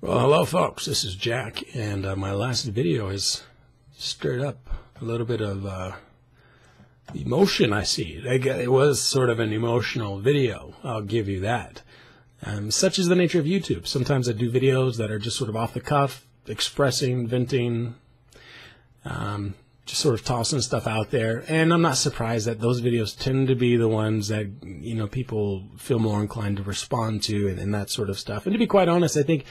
Well, hello folks, this is Jack, and my last video has stirred up a little bit of emotion, I see. It was sort of an emotional video, I'll give you that. Such is the nature of YouTube. Sometimes I do videos that are just sort of off the cuff, expressing, venting, just sort of tossing stuff out there, and I'm not surprised that those videos tend to be the ones that, you know, people feel more inclined to respond to and that sort of stuff. And to be quite honest, I think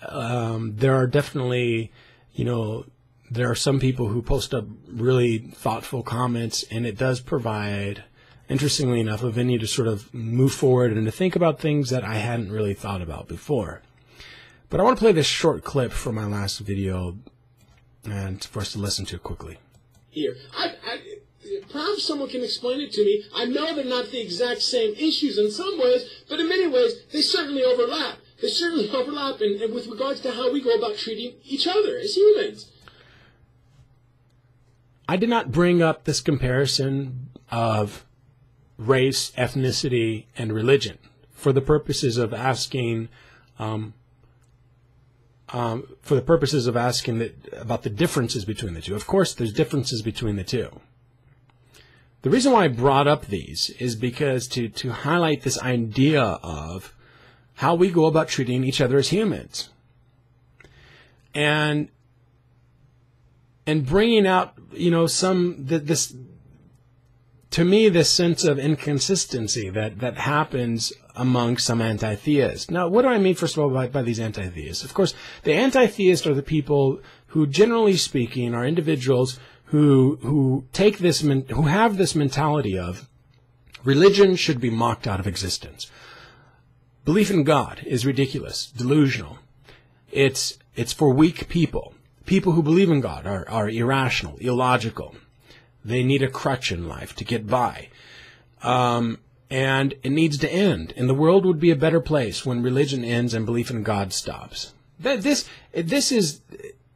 there are definitely, you know, there are some people who post up really thoughtful comments, and it does provide, interestingly enough, a venue to sort of move forward and to think about things that I hadn't really thought about before. But I want to play this short clip from my last video and for us to listen to it quickly. Here, perhaps someone can explain it to me. I know they're not the exact same issues in some ways, but in many ways, they certainly overlap. They certainly overlap and with regards to how we go about treating each other as humans. I did not bring up this comparison of race, ethnicity, and religion for the purposes of asking about the differences between the two. Of course, there's differences between the two. The reason why I brought up these is because to highlight this idea of how we go about treating each other as humans, and bringing out, you know, this, to me, this sense of inconsistency that happens among some anti-theists. Now, what do I mean, first of all, by these anti-theists? Of course, the anti-theists are the people who, generally speaking, are individuals who take this, who have this mentality of religion should be mocked out of existence. Belief in God is ridiculous, delusional. It's for weak people. People who believe in God are irrational, illogical. They need a crutch in life to get by. And it needs to end. And the world would be a better place when religion ends and belief in God stops. This is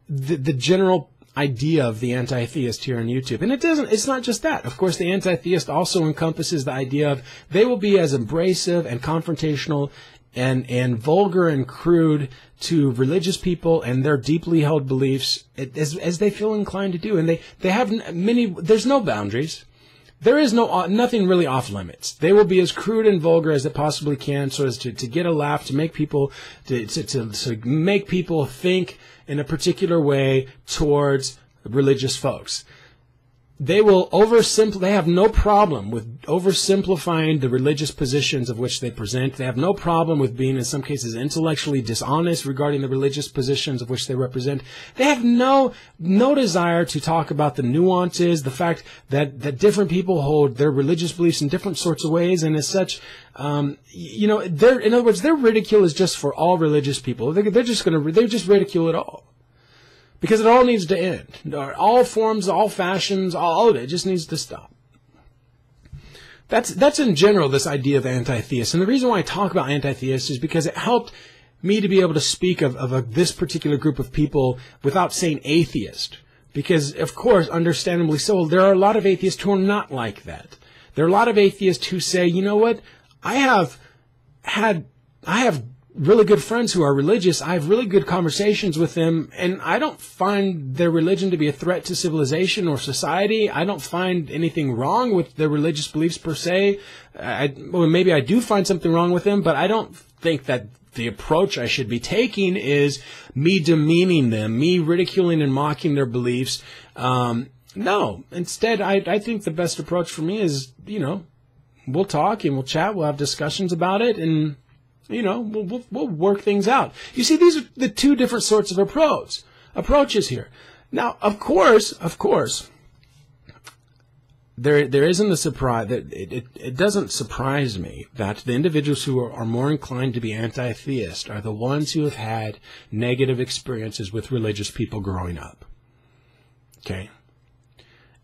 the general idea of the anti-theist here on YouTube. And it's not just that. Of course, the anti-theist also encompasses the idea of they will be as abrasive and confrontational and vulgar and crude to religious people and their deeply held beliefs as they feel inclined to do. And they have there's no boundaries. There is nothing really off limits. They will be as crude and vulgar as it possibly can, so as to get a laugh, to make people to make people think in a particular way towards religious folks. They have no problem with oversimplifying the religious positions of which they present. They have no problem with being, in some cases, intellectually dishonest regarding the religious positions of which they represent. They have no desire to talk about the nuances, the fact that different people hold their religious beliefs in different sorts of ways, and as such, you know, in other words, their ridicule is just for all religious people. They just ridicule it all. Because it all needs to end. All forms, all fashions, all of it just needs to stop. That's in general this idea of anti-theist. And the reason why I talk about anti-theist is because it helped me to be able to speak of this particular group of people without saying atheist. Because, of course, understandably so, there are a lot of atheists who are not like that. There are a lot of atheists who say, you know what, I have really good friends who are religious. I have really good conversations with them, and I don't find their religion to be a threat to civilization or society. I don't find anything wrong with their religious beliefs per se. Well, maybe I do find something wrong with them, but I don't think that the approach I should be taking is me demeaning them, me ridiculing and mocking their beliefs. No, instead, I think the best approach for me is, you know, we'll talk and we'll chat, we'll have discussions about it, and you know, we'll work things out. You see, these are the two different sorts of approaches here. Now, of course, there isn't a surprise that it doesn't surprise me that the individuals who are more inclined to be anti-theist are the ones who have had negative experiences with religious people growing up. Okay,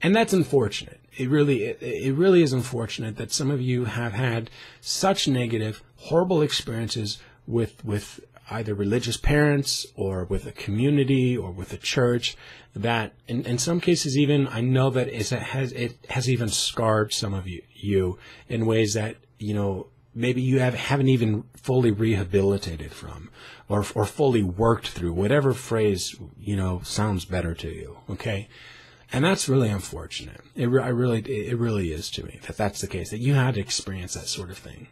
and that's unfortunate. It really is unfortunate that some of you have had such negative, horrible experiences with either religious parents or with a community or with a church that in some cases even I know that it has even scarred some of you in ways that, you know, maybe you haven't even fully rehabilitated from, or fully worked through, whatever phrase, sounds better to you, okay? And that's really unfortunate. It really is to me that that's the case, that you had to experience that sort of thing.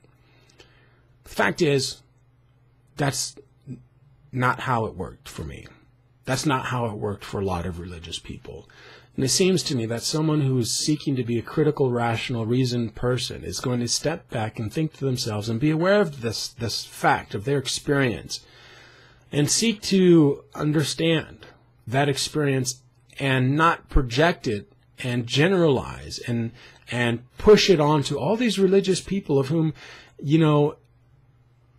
The fact is, that's not how it worked for me. That's not how it worked for a lot of religious people. And it seems to me that someone who is seeking to be a critical, rational, reasoned person is going to step back and think to themselves and be aware of this fact of their experience and seek to understand that experience and not project it and generalize and push it on to all these religious people of whom,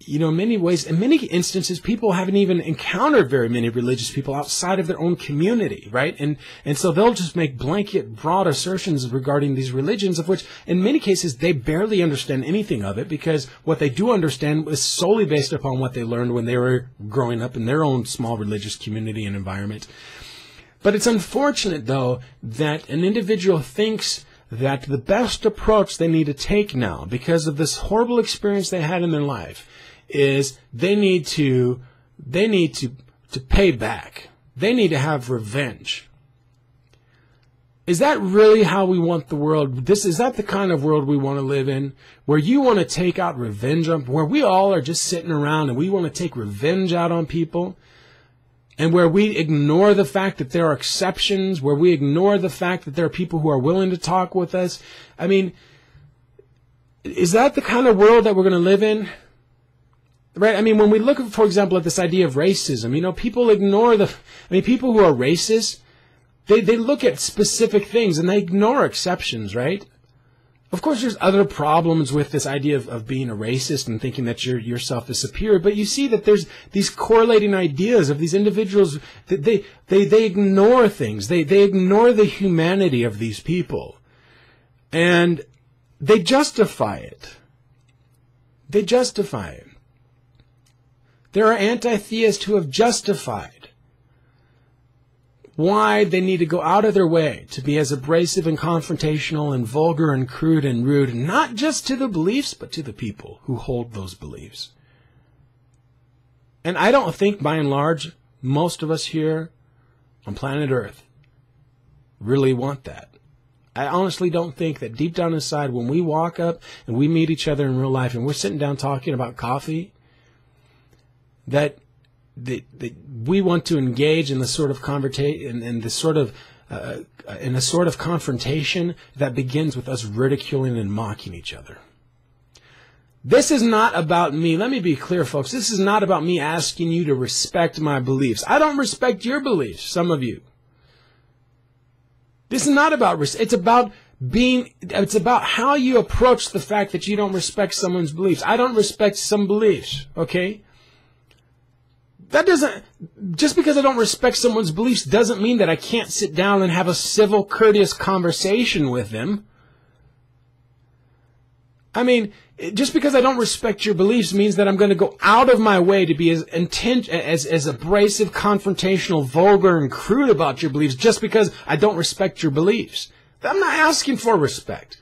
in many ways, in many instances, people haven't even encountered very many religious people outside of their own community, right? And so they'll just make blanket, broad assertions regarding these religions, of which, in many cases, they barely understand anything of it, because what they do understand is solely based upon what they learned when they were growing up in their own small religious community and environment. But it's unfortunate, though, that an individual thinks that the best approach they need to take now, because of this horrible experience they had in their life, is they need to pay back. They need to have revenge. Is that really how we want the world? Is that the kind of world we want to live in, where you want to take out revenge on, where we all are just sitting around and we want to take revenge out on people, and where we ignore the fact that there are exceptions, where we ignore the fact that there are people who are willing to talk with us? I mean, is that the kind of world that we're going to live in? Right? I mean, when we look, for example, at this idea of racism, people ignore people who are racist, they look at specific things and they ignore exceptions, right? Of course, there's other problems with this idea of being a racist and thinking that yourself is superior, but you see that there's these correlating ideas of these individuals that they ignore things. They ignore the humanity of these people. And they justify it. They justify it. There are anti-theists who have justified why they need to go out of their way to be as abrasive and confrontational and vulgar and crude and rude, not just to the beliefs, but to the people who hold those beliefs. And I don't think, by and large, most of us here on planet Earth really want that. I honestly don't think that deep down inside, when we walk up and we meet each other in real life and we're sitting down talking about coffee, that we want to engage in the sort of conversation and the sort of in a sort of confrontation that begins with us ridiculing and mocking each other. This is not about me. Let me be clear, folks. This is not about me asking you to respect my beliefs. I don't respect your beliefs, some of you. This is not about it's about how you approach the fact that you don't respect someone's beliefs. I don't respect some beliefs, okay? That doesn't, just because I don't respect someone's beliefs doesn't mean that I can't sit down and have a civil, courteous conversation with them. I mean, just because I don't respect your beliefs means that I'm going to go out of my way to be as abrasive, confrontational, vulgar, and crude about your beliefs just because I don't respect your beliefs. I'm not asking for respect.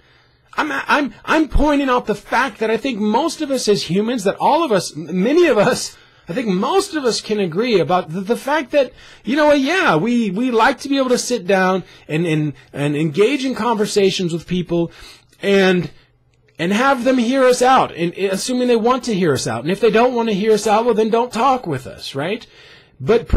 I'm pointing out the fact that I think most of us as humans, that all of us, many of us, I think most of us can agree about the fact that, we like to be able to sit down and engage in conversations with people and have them hear us out, and assuming they want to hear us out. And if they don't want to hear us out, well, then don't talk with us, right? But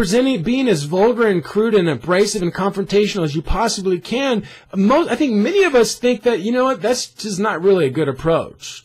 being as vulgar and crude and abrasive and confrontational as you possibly can, I think many of us think that, that's just not really a good approach